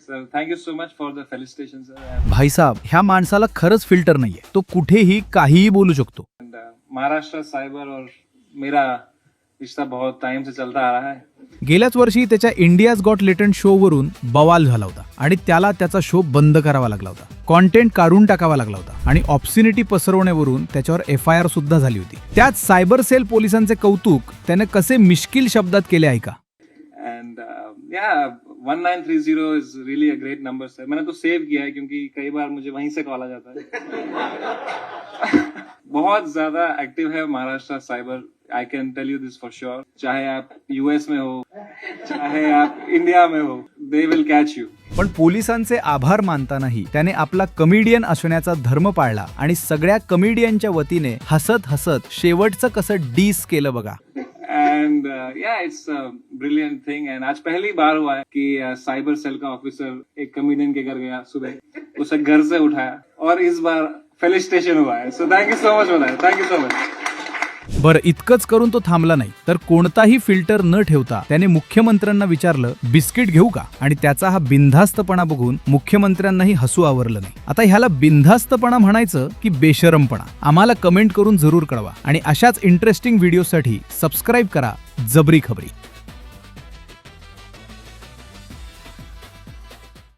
Sir thank you so much for the felicitation sir. भाईसाब, ह्या माणसाला खरंच फिल्टर नाहीये. तो कुठेही काहीही बोलू शकतो. महाराष्ट्र साइबर और मेरा रिश्ता बहुत टाइम से चलता आ रहा है. गेल्याच वर्षी त्याच्या इंडियाज गॉट लेटंट शो वरून बवाल झाला होता आणि त्याला त्याचा शो बंद करावा लागला होता. कॉन्टेंट काढून टाकावा लागला होता आणि ऑब्सिनिटी पसरवण्यावरून त्याच्यावर FIR सुद्धा झाली होती. त्यात सायबर सेल पोलिसांचे कौतुक त्याने कसे मिश्किल शब्दात केले ऐका. एंड या 1930 is really a great number sir. मैंने तो सेव किया है क्योंकि कई बार मुझे वहीं से कॉल आ जाता है. बहुत ज्यादा एक्टिव है Maharashtra cyber. I can tell you this for sure. चाहे आप US में हो, चाहे आप इंडिया में हो, दे विल कॅच यू. पण पोलिसांचे आभार मानतानाही त्याने आपला कमेडियन असण्याचा धर्म पाळला आणि सगळ्या कमेडियनच्या वतीने हसत हसत शेवटचं कसं डीस केलं बघा. एंड या it's a brilliant thing. End आज पहली बार हुआ है कि साइबर सेल का ऑफिसर एक कमेडियन के घर गया सुबह, उसे घर से उठाया और इस बार फेलिसिटेशन हुआ है. So thank you so much for that. Thank you so much. बरं, इतकंच करून तो थांबला नाही, तर कोणताही फिल्टर न ठेवता त्याने मुख्यमंत्र्यांना विचारलं, बिस्किट घेऊ का? आणि त्याचा हा बिनधास्तपणा बघून मुख्यमंत्र्यांनाही हसू आवरलं नाही. आता ह्याला बिनधास्तपणा म्हणायचं की बेशरमपणा? आम्हाला कमेंट करून जरूर कळवा आणि अशाच इंटरेस्टिंग व्हिडिओसाठी सबस्क्राईब करा जबरी खबरी.